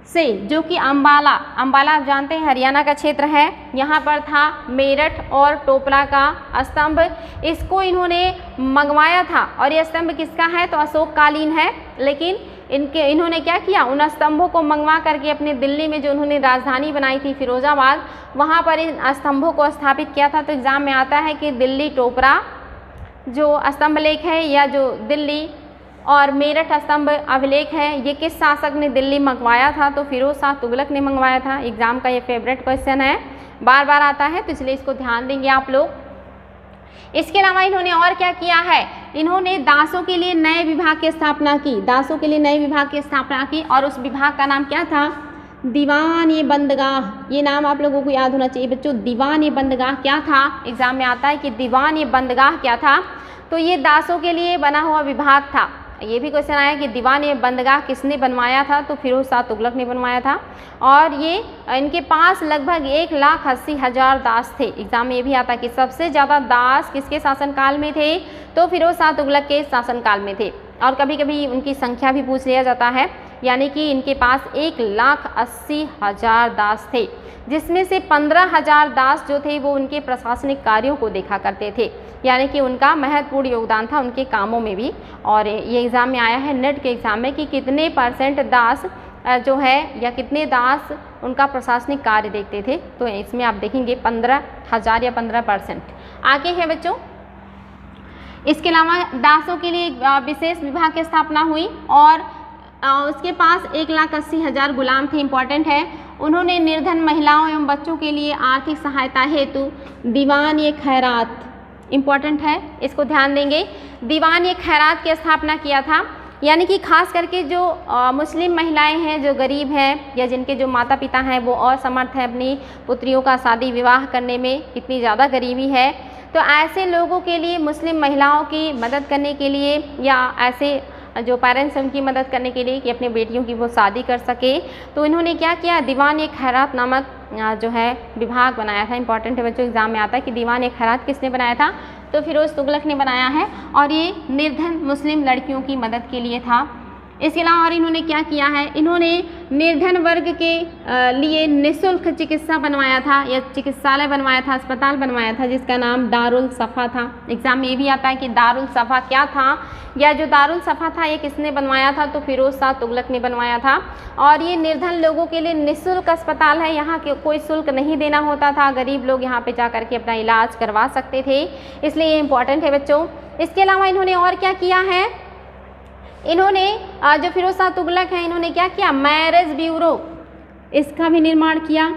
से जो कि अंबाला आप जानते हैं हरियाणा का क्षेत्र है, यहाँ पर था मेरठ और टोपरा का स्तंभ, इसको इन्होंने मंगवाया था। और ये स्तंभ किसका है? तो अशोककालीन है। लेकिन इन्होंने क्या किया? उन स्तंभों को मंगवा करके अपने दिल्ली में जो उन्होंने राजधानी बनाई थी फिरोजाबाद, वहाँ पर इन स्तंभों को स्थापित किया था। तो एग्ज़ाम में आता है कि दिल्ली टोपरा जो स्तंभ लेख है या जो दिल्ली और मेरठ स्तंभ अभिलेख है ये किस शासक ने दिल्ली मंगवाया था? तो फिरोज शाह तुगलक ने मंगवाया था। एग्जाम का ये फेवरेट क्वेश्चन है, बार बार आता है, तो इसलिए इसको ध्यान देंगे आप लोग। इसके अलावा इन्होंने और क्या किया है? इन्होंने दासों के लिए नए विभाग की स्थापना की, दासों के लिए नए विभाग की स्थापना की और उस विभाग का नाम क्या था? दीवान-ए-बंदगाह। ये नाम आप लोगों को याद होना चाहिए बच्चों। दीवान-ए-बंदगाह क्या था? एग्जाम में आता है कि दीवान-ए-बंदगाह क्या था? तो ये दासों के लिए बना हुआ विभाग था। ये भी क्वेश्चन आया कि दीवान-ए-बंदगाह किसने बनवाया था? तो फिरोज शाह तुगलक ने बनवाया था। और ये इनके पास लगभग 1,80,000 दास थे। एग्जाम में ये भी आता कि सबसे ज़्यादा दास किसके शासनकाल में थे? तो फिरोज शाह तुगलक के शासनकाल में थे। और कभी कभी उनकी संख्या भी पूछ लिया जाता है, यानी कि इनके पास 1,80,000 दास थे, जिसमें से 15,000 दास जो थे वो उनके प्रशासनिक कार्यों को देखा करते थे, यानी कि उनका महत्वपूर्ण योगदान था उनके कामों में भी। और ये एग्ज़ाम में आया है नेट के एग्ज़ाम में कि कितने % दास जो है या कितने दास उनका प्रशासनिक कार्य देखते थे। तो इसमें आप देखेंगे 15,000 या 15%। आगे है बच्चों, इसके अलावा दासों के लिए विशेष विभाग की स्थापना हुई और उसके पास 1,80,000 गुलाम थे। इम्पॉर्टेंट है। उन्होंने निर्धन महिलाओं एवं बच्चों के लिए आर्थिक सहायता हेतु दीवान-ए-खैरात, इम्पॉर्टेंट है, इसको ध्यान देंगे, दीवान-ए-खैरात की स्थापना किया था। यानी कि खास करके जो मुस्लिम महिलाएं हैं, जो गरीब हैं या जिनके जो माता पिता हैं वो असमर्थ हैं अपनी पुत्रियों का शादी विवाह करने में, इतनी ज़्यादा गरीबी है, तो ऐसे लोगों के लिए, मुस्लिम महिलाओं की मदद करने के लिए या ऐसे जो पेरेंट्स हैं उनकी मदद करने के लिए कि अपनी बेटियों की वो शादी कर सके, तो इन्होंने क्या किया, दीवान-ए-खैरात नामक जो है विभाग बनाया था। इंपॉर्टेंट है बच्चों, एग्जाम में आता है कि दीवान-ए-खैरात किसने बनाया था, तो फिरोज़ तुगलक ने बनाया है और ये निर्धन मुस्लिम लड़कियों की मदद के लिए था। इसके अलावा और इन्होंने क्या किया है, इन्होंने निर्धन वर्ग के लिए निःशुल्क चिकित्सा बनवाया था या चिकित्सालय बनवाया था, अस्पताल बनवाया था जिसका नाम दारुल सफ़ा था। एग्जाम में ये भी आता है कि दारुल सफ़ा क्या था, या जो दारुल सफ़ा था ये किसने बनवाया था, तो फिरोज़ शाह तुगलक ने बनवाया था। और ये निर्धन लोगों के लिए निःशुल्क अस्पताल है, यहाँ के कोई शुल्क नहीं देना होता था, गरीब लोग यहाँ पे जा कर के अपना इलाज करवा सकते थे, इसलिए ये इंपॉर्टेंट है बच्चों। इसके अलावा इन्होंने और क्या किया है, इन्होंने जो फिरोज़ शाह तुगलक हैं इन्होंने क्या किया, मैरिज ब्यूरो, इसका भी निर्माण किया।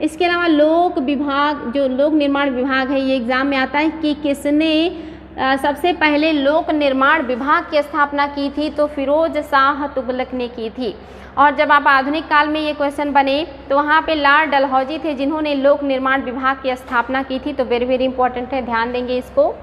इसके अलावा लोक विभाग, जो लोक निर्माण विभाग है, ये एग्ज़ाम में आता है कि किसने सबसे पहले लोक निर्माण विभाग की स्थापना की थी, तो फिरोज़ शाह तुगलक ने की थी। और जब आप आधुनिक काल में ये क्वेश्चन बने तो वहाँ पे लॉर्ड डलहौजी थे जिन्होंने लोक निर्माण विभाग की स्थापना की थी, तो वेरी वेरी इंपॉर्टेंट है, ध्यान देंगे इसको।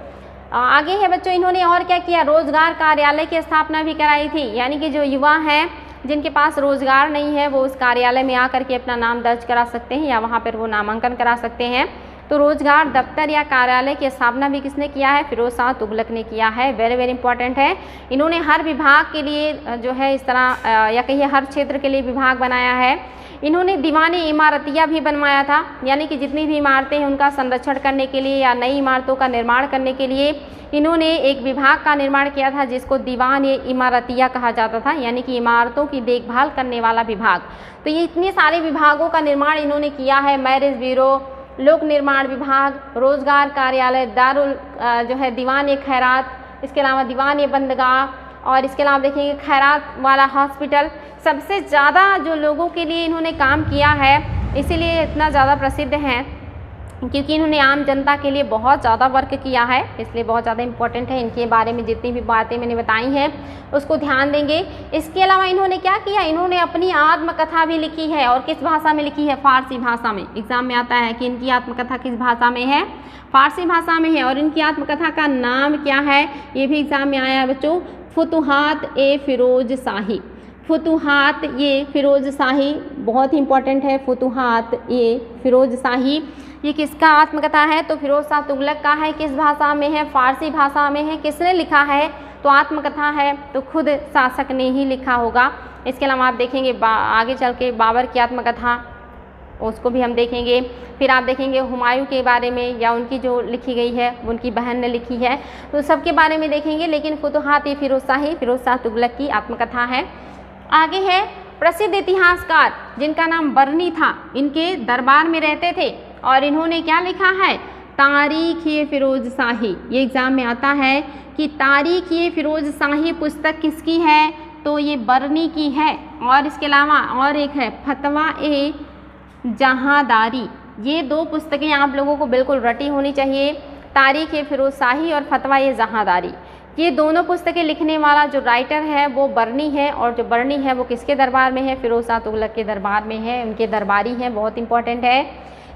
आगे है बच्चों, इन्होंने और क्या किया, रोजगार कार्यालय की स्थापना भी कराई थी, यानी कि जो युवा हैं जिनके पास रोजगार नहीं है वो उस कार्यालय में आकर के अपना नाम दर्ज करा सकते हैं या वहाँ पर वो नामांकन करा सकते हैं। तो रोजगार दफ्तर या कार्यालय की स्थापना भी किसने किया है, फिरोज़ शाह तुगलक ने किया है, वेरी वेरी इंपॉर्टेंट है। इन्होंने हर विभाग के लिए जो है इस तरह या कहिए हर क्षेत्र के लिए विभाग बनाया है। इन्होंने दीवानी इमारतिया भी बनवाया था, यानी कि जितनी भी इमारतें हैं उनका संरक्षण करने के लिए या नई इमारतों का निर्माण करने के लिए इन्होंने एक विभाग का निर्माण किया था जिसको दीवान-ए-इमारतिया कहा जाता था, यानी कि इमारतों की देखभाल करने वाला विभाग। तो ये इतने सारे विभागों का निर्माण इन्होंने किया है, मैरिज ब्यूरो, लोक निर्माण विभाग, रोजगार कार्यालय, दारुल जो है दीवान-ए-खैरात, इसके अलावा दीवान-ए-बंदगाह और इसके अलावा देखेंगे खैरात वाला हॉस्पिटल। सबसे ज़्यादा जो लोगों के लिए इन्होंने काम किया है, इसीलिए इतना ज़्यादा प्रसिद्ध हैं क्योंकि इन्होंने आम जनता के लिए बहुत ज़्यादा वर्क किया है, इसलिए बहुत ज़्यादा इंपॉर्टेंट है। इनके बारे में जितनी भी बातें मैंने बताई हैं उसको ध्यान देंगे। इसके अलावा इन्होंने क्या किया, इन्होंने अपनी आत्मकथा भी लिखी है और किस भाषा में लिखी है, फारसी भाषा में। एग्जाम में आता है कि इनकी आत्मकथा किस भाषा में है, फारसी भाषा में है। और इनकी आत्मकथा का नाम क्या है, ये भी एग्जाम में आया है बच्चों, फुतुहात-ए-फिरोज शाही। फुतुहात ये फिरोज शाही बहुत ही इंपॉर्टेंट है, फुतुहात ये फिरोज शाही, ये किसका आत्मकथा है, तो फिरोज शाह तुगलक का है। किस भाषा में है, फारसी भाषा में है। किसने लिखा है, तो आत्मकथा है तो खुद शासक ने ही लिखा होगा। इसके अलावा आप देखेंगे आगे चल के बाबर की आत्मकथा, उसको भी हम देखेंगे। फिर आप देखेंगे हुमायूं के बारे में, या उनकी जो लिखी गई है उनकी बहन ने लिखी है, तो सबके बारे में देखेंगे। लेकिन फुतुहात ये फिरोज शाही फिरोज शाह तुगलक की आत्मकथा है। आगे है प्रसिद्ध इतिहासकार जिनका नाम बर्नी था, इनके दरबार में रहते थे और इन्होंने क्या लिखा है, तारीख़-ए-फिरोज शाही। ये एग्ज़ाम में आता है कि तारीख़-ए-फिरोज शाही पुस्तक किसकी है, तो ये बर्नी की है। और इसके अलावा और एक है फतवा-ए-जहांदारी। ये दो पुस्तकें आप लोगों को बिल्कुल रटी होनी चाहिए, तारीख़-ए-फिरोज शाही और फतवा-ए-जहांदारी। ये दोनों पुस्तकें लिखने वाला जो राइटर है वो बर्नी है, और जो बर्नी है वो किसके दरबार में है, फिरोज शाह तुगलक के दरबार में है, उनके दरबारी हैं, बहुत इंपॉर्टेंट है।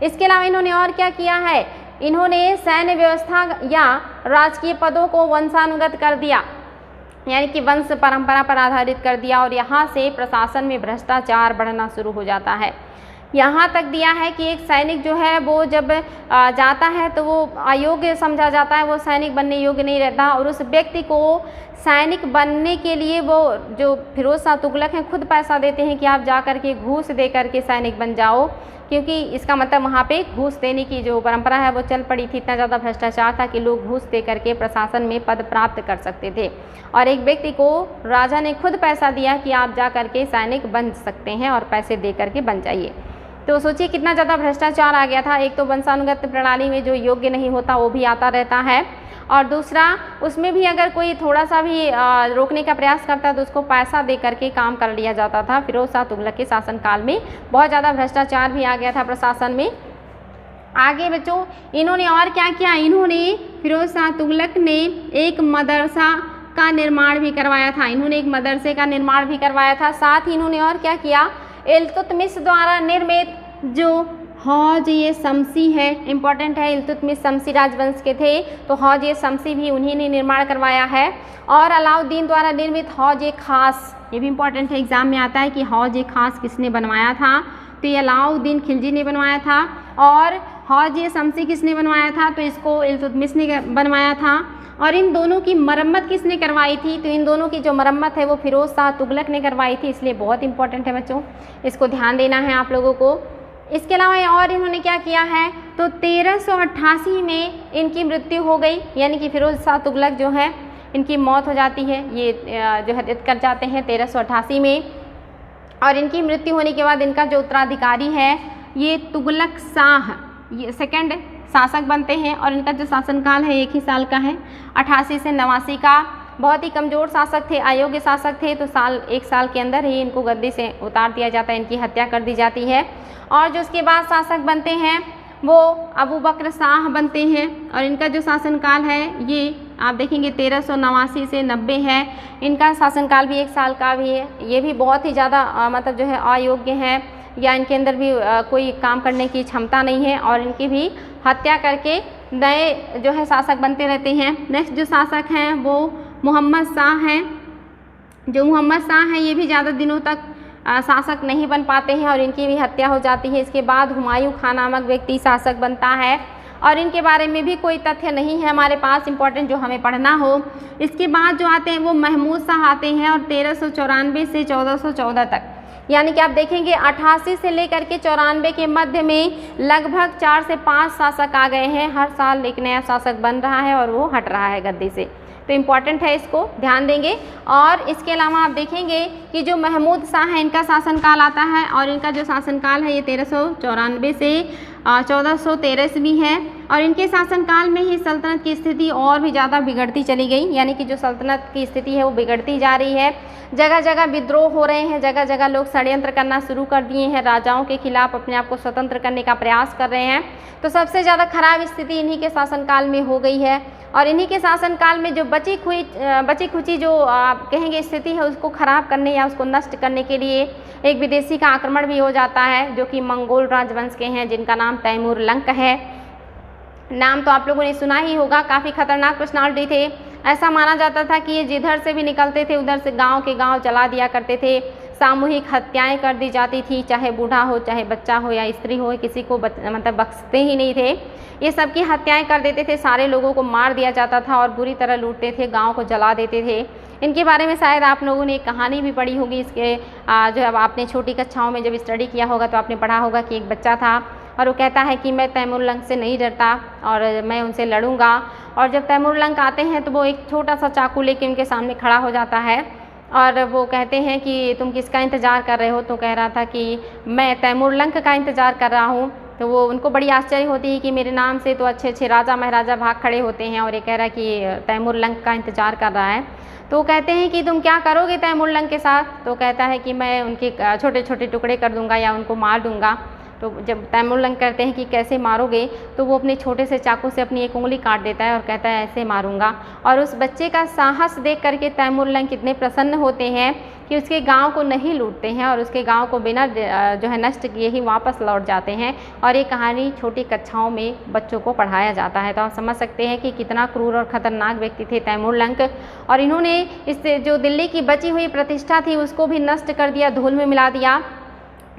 इसके अलावा इन्होंने और क्या किया है, इन्होंने सैन्य व्यवस्था या राजकीय पदों को वंशानुगत कर दिया, यानी कि वंश परंपरा पर आधारित कर दिया, और यहाँ से प्रशासन में भ्रष्टाचार बढ़ना शुरू हो जाता है। यहाँ तक दिया है कि एक सैनिक जो है वो जब जाता है तो वो अयोग्य समझा जाता है, वो सैनिक बनने योग्य नहीं रहता, और उस व्यक्ति को सैनिक बनने के लिए वो जो फिरोज शाह तुगलक हैं खुद पैसा देते हैं कि आप जा कर के घूस दे करके सैनिक बन जाओ, क्योंकि इसका मतलब वहाँ पे घूस देने की जो परंपरा है वो चल पड़ी थी। इतना ज़्यादा भ्रष्टाचार था कि लोग घूस दे करके प्रशासन में पद प्राप्त कर सकते थे, और एक व्यक्ति को राजा ने खुद पैसा दिया कि आप जा करके सैनिक बन सकते हैं और पैसे दे करके बन जाइए। तो सोचिए कितना ज़्यादा भ्रष्टाचार आ गया था। एक तो वंशानुगत प्रणाली में जो योग्य नहीं होता वो भी आता रहता है, और दूसरा उसमें भी अगर कोई थोड़ा सा भी रोकने का प्रयास करता तो उसको पैसा दे करके काम कर लिया जाता था। फिरोज शाह तुगलक के शासनकाल में बहुत ज़्यादा भ्रष्टाचार भी आ गया था प्रशासन में। आगे बच्चों इन्होंने और क्या किया, इन्होंने फिरोज शाह तुगलक ने एक मदरसा का निर्माण भी करवाया था। इन्होंने एक मदरसे का निर्माण भी करवाया था। साथ ही इन्होंने और क्या किया, इल्तुतमिश द्वारा निर्मित जो हौज ये शमसी है, इम्पॉर्टेंट है, इल्तुतमिश शमसी राजवंश के थे तो हौज ये शमसी भी उन्हीं ने निर्माण करवाया है। और अलाउद्दीन द्वारा निर्मित हौज ए खास, ये भी इम्पॉर्टेंट है, एग्जाम में आता है कि हौज ए खास किसने बनवाया था, तो ये अलाउद्दीन खिलजी ने बनवाया था। और हौज ए शमसी किसने बनवाया था, तो इसको इल्तुतमिश ने बनवाया था। और इन दोनों की मरम्मत किसने करवाई थी, तो इन दोनों की जो मरम्मत है वो फिरोज शाह तुगलक ने करवाई थी, इसलिए बहुत इंपॉर्टेंट है बच्चों, इसको ध्यान देना है आप लोगों को। इसके अलावा और इन्होंने क्या किया है, तो 1388 में इनकी मृत्यु हो गई, यानी कि फिरोज शाह तुगलक जो है इनकी मौत हो जाती है, ये जो है डेथ कर जाते हैं 1388 में। और इनकी मृत्यु होने के बाद इनका जो उत्तराधिकारी है ये तुगलक शाह, ये सेकंड शासक बनते हैं। और इनका जो शासनकाल है 1 ही साल का है, 88 से 89 का। बहुत ही कमज़ोर शासक थे, अयोग्य शासक थे, तो 1 साल के अंदर ही इनको गद्दी से उतार दिया जाता है, इनकी हत्या कर दी जाती है। और जो उसके बाद शासक बनते हैं वो अबू बकर शाह बनते हैं। और इनका जो शासनकाल है ये आप देखेंगे 1389 से 90 है। इनका शासनकाल भी 1 साल का भी है। ये भी बहुत ही ज़्यादा मतलब जो है अयोग्य हैं, या इनके अंदर भी कोई काम करने की क्षमता नहीं है, और इनकी भी हत्या करके नए जो है शासक बनते रहते हैं। नेक्स्ट जो शासक हैं वो मोहम्मद शाह हैं। जो मोहम्मद शाह हैं ये भी ज़्यादा दिनों तक शासक नहीं बन पाते हैं और इनकी भी हत्या हो जाती है। इसके बाद हुमायूं खान नामक व्यक्ति शासक बनता है, और इनके बारे में भी कोई तथ्य नहीं है हमारे पास इम्पोर्टेंट जो हमें पढ़ना हो। इसके बाद जो आते हैं वो महमूद शाह आते हैं, और 1394 से 1414 तक, यानी कि आप देखेंगे 88 से लेकर के 94 के मध्य में लगभग 4 से 5 शासक आ गए हैं। हर साल एक नया शासक बन रहा है और वो हट रहा है गद्दी से, तो इम्पॉर्टेंट है, इसको ध्यान देंगे। और इसके अलावा आप देखेंगे कि जो महमूद शाह है इनका शासनकाल आता है, और इनका जो शासनकाल है ये 1394 से 1413 ईस्वी है। और इनके शासनकाल में ही सल्तनत की स्थिति और भी ज़्यादा बिगड़ती चली गई, यानी कि जो सल्तनत की स्थिति है वो बिगड़ती जा रही है। जगह जगह विद्रोह हो रहे हैं, जगह जगह लोग षड्यंत्र करना शुरू कर दिए हैं, राजाओं के खिलाफ अपने आप को स्वतंत्र करने का प्रयास कर रहे हैं। तो सबसे ज़्यादा खराब स्थिति इन्हीं के शासनकाल में हो गई है। और इन्हीं के शासनकाल में जो बची खुची जो आप कहेंगे स्थिति है उसको ख़राब करने या उसको नष्ट करने के लिए एक विदेशी का आक्रमण भी हो जाता है, जो कि मंगोल राजवंश के हैं, जिनका नाम तैमूर लंक है। नाम तो आप लोगों ने सुना ही होगा, काफ़ी खतरनाक पर्सनालिटी थे। ऐसा माना जाता था कि ये जिधर से भी निकलते थे उधर से गांव के गांव जला दिया करते थे। सामूहिक हत्याएं कर दी जाती थी, चाहे बूढ़ा हो, चाहे बच्चा हो या स्त्री हो, किसी को मतलब बख्शते ही नहीं थे। ये सबकी हत्याएं कर देते थे, सारे लोगों को मार दिया जाता था और बुरी तरह लूटते थे, गांव को जला देते थे। इनके बारे में शायद आप लोगों ने एक कहानी भी पढ़ी होगी, इसके जो अब आपने छोटी कक्षाओं में जब स्टडी किया होगा तो आपने पढ़ा होगा कि एक बच्चा था और वो कहता है कि मैं तैमूर लंक से नहीं डरता और मैं उनसे लड़ूंगा। और जब तैमूर लंक आते हैं तो वो एक छोटा सा चाकू लेके उनके सामने खड़ा हो जाता है और वो कहते हैं कि तुम किसका इंतज़ार कर रहे हो, तो कह रहा था कि मैं तैमूर लंक का इंतज़ार कर रहा हूँ। तो वो उनको बड़ी आश्चर्य होती है कि मेरे नाम से तो अच्छे अच्छे राजा महाराजा भाग खड़े होते हैं और ये कह रहा है कि तैमूर लंक का इंतज़ार कर रहा है। तो वो कहते हैं कि तुम क्या करोगे तैमूर लंक के साथ, तो कहता है कि मैं उनके छोटे छोटे टुकड़े कर दूंगा या उनको मार दूंगा। तो जब तैमूर लंक कहते हैं कि कैसे मारोगे, तो वो अपने छोटे से चाकू से अपनी एक उंगली काट देता है और कहता है ऐसे मारूंगा। और उस बच्चे का साहस देख करके तैमूर लंक इतने प्रसन्न होते हैं कि उसके गांव को नहीं लूटते हैं और उसके गांव को बिना जो है नष्ट किए ही वापस लौट जाते हैं। और ये कहानी छोटी कक्षाओं में बच्चों को पढ़ाया जाता है। तो आप समझ सकते हैं कि कितना क्रूर और ख़तरनाक व्यक्ति थे तैमूर लंक। और इन्होंने इस जो दिल्ली की बची हुई प्रतिष्ठा थी उसको भी नष्ट कर दिया, धूल में मिला दिया।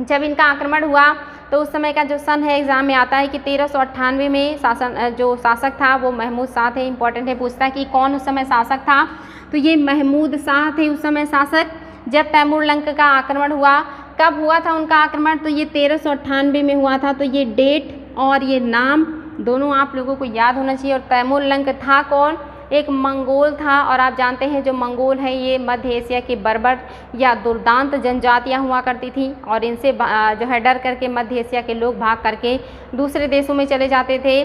जब इनका आक्रमण हुआ तो उस समय का जो सन है एग्ज़ाम में आता है कि 1398 में जो शासक था वो महमूद शाह थे। इंपॉर्टेंट है, पूछता है कि कौन उस समय शासक था, तो ये महमूद शाह थे उस समय शासक। जब तैमूर लंक का आक्रमण हुआ, कब हुआ था उनका आक्रमण, तो ये 1398 में हुआ था। तो ये डेट और ये नाम दोनों आप लोगों को याद होना चाहिए। और तैमूर लंक था कौन, एक मंगोल था। और आप जानते हैं जो मंगोल है ये मध्य एशिया के बर्बर या दुर्दांत जनजातियां हुआ करती थी और इनसे जो है डर करके मध्य एशिया के लोग भाग करके दूसरे देशों में चले जाते थे।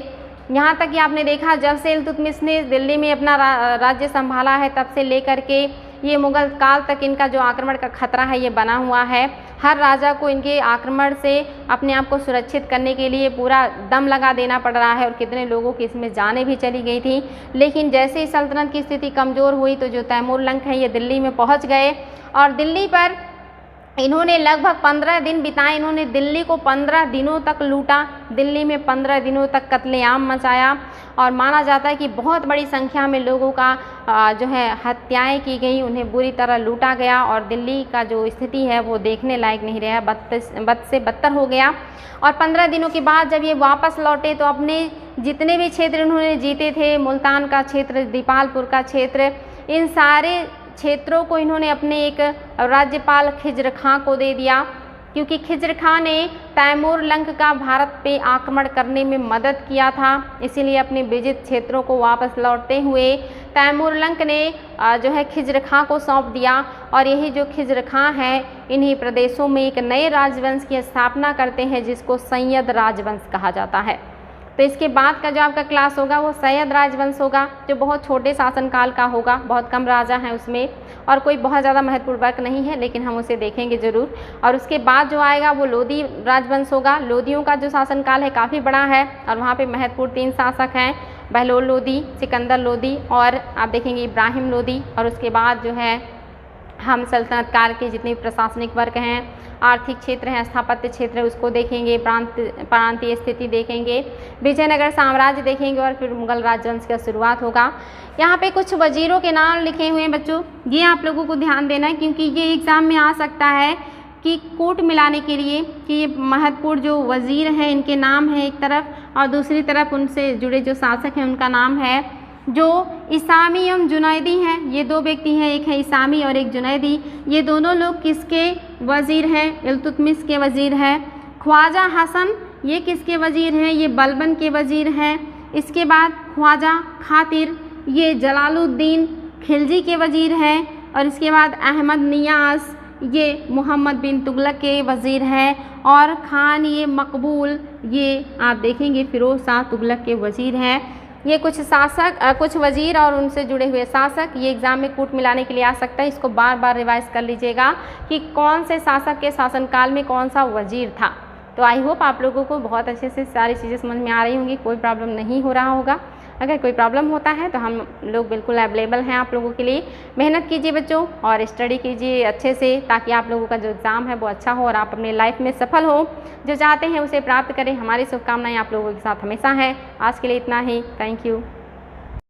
यहाँ तक कि आपने देखा जब से इल्तुतमिश ने दिल्ली में अपना राज्य संभाला है तब से लेकर के ये मुग़ल काल तक इनका जो आक्रमण का खतरा है ये बना हुआ है। हर राजा को इनके आक्रमण से अपने आप को सुरक्षित करने के लिए पूरा दम लगा देना पड़ रहा है और कितने लोगों की इसमें जानें भी चली गई थी। लेकिन जैसे ही सल्तनत की स्थिति कमज़ोर हुई तो जो तैमूर लंग हैं ये दिल्ली में पहुँच गए और दिल्ली पर इन्होंने लगभग 15 दिन बिताए। इन्होंने दिल्ली को 15 दिनों तक लूटा, दिल्ली में 15 दिनों तक कत्लेआम मचाया और माना जाता है कि बहुत बड़ी संख्या में लोगों का जो है हत्याएं की गई, उन्हें बुरी तरह लूटा गया और दिल्ली का जो स्थिति है वो देखने लायक नहीं रहा, बद से बदतर हो गया। और 15 दिनों के बाद जब ये वापस लौटे तो अपने जितने भी क्षेत्र इन्होंने जीते थे, मुल्तान का क्षेत्र, दीपालपुर का क्षेत्र, इन सारे क्षेत्रों को इन्होंने अपने एक राज्यपाल खिज्र खां को दे दिया, क्योंकि खिज्र खां ने तैमूर लंग का भारत पे आक्रमण करने में मदद किया था। इसीलिए अपने विजित क्षेत्रों को वापस लौटते हुए तैमूर लंग ने जो है खिज्र खां को सौंप दिया और यही जो खिज्र खां हैं इन्हीं प्रदेशों में एक नए राजवंश की स्थापना करते हैं जिसको सैयद राजवंश कहा जाता है। तो इसके बाद का जो आपका क्लास होगा वो सैयद राजवंश होगा, जो बहुत छोटे शासनकाल का होगा, बहुत कम राजा हैं उसमें और कोई बहुत ज़्यादा महत्वपूर्ण वर्क नहीं है, लेकिन हम उसे देखेंगे ज़रूर। और उसके बाद जो आएगा वो लोधी राजवंश होगा। लोधियों का जो शासनकाल है काफ़ी बड़ा है और वहाँ पे महत्वपूर्ण 3 शासक हैं, बहलोल लोधी, सिकंदर लोधी और आप देखेंगे इब्राहिम लोधी। और उसके बाद जो है हम सल्तनत काल के जितने प्रशासनिक वर्ग हैं, आर्थिक क्षेत्र हैं, स्थापत्य क्षेत्र है उसको देखेंगे, प्रांतीय स्थिति देखेंगे, विजयनगर साम्राज्य देखेंगे और फिर मुगल राजवंश का शुरुआत होगा। यहाँ पे कुछ वजीरों के नाम लिखे हुए हैं बच्चों, ये आप लोगों को ध्यान देना है क्योंकि ये एग्ज़ाम में आ सकता है कि कोट मिलाने के लिए कि ये महत्वपूर्ण जो वज़ीर हैं इनके नाम है एक तरफ और दूसरी तरफ उनसे जुड़े जो शासक हैं उनका नाम है। जो इसामी एवं जुनैदी हैं, ये 2 व्यक्ति हैं, एक है इसामी और एक जुनैदी। ये दोनों लोग किसके वज़ीर हैं? इल्तुतमिश के वज़ीर हैं। ख्वाजा हसन ये किसके वज़ीर हैं? ये बलबन के वज़ीर हैं। इसके बाद ख्वाजा खातिर ये जलालुद्दीन खिलजी के वज़ीर हैं और इसके बाद अहमद नियाज़ ये मोहम्मद बिन तुगलक के वज़ीर हैं और खान ये मकबूल ये आप देखेंगे फ़िरोज़ शाह तुगलक के वज़ीर हैं। ये कुछ शासक कुछ वज़ीर और उनसे जुड़े हुए शासक, ये एग्ज़ाम में कूट मिलाने के लिए आ सकता है। इसको बार बार रिवाइज कर लीजिएगा कि कौन से शासक के शासनकाल में कौन सा वज़ीर था। तो आई होप आप लोगों को बहुत अच्छे से सारी चीज़ें समझ में आ रही होंगी, कोई प्रॉब्लम नहीं हो रहा होगा। अगर कोई प्रॉब्लम होता है तो हम लोग बिल्कुल अवेलेबल हैं आप लोगों के लिए। मेहनत कीजिए बच्चों और स्टडी कीजिए अच्छे से ताकि आप लोगों का जो एग्ज़ाम है वो अच्छा हो और आप अपने लाइफ में सफल हो, जो चाहते हैं उसे प्राप्त करें। हमारी शुभकामनाएं आप लोगों के साथ हमेशा है। आज के लिए इतना ही, थैंक यू।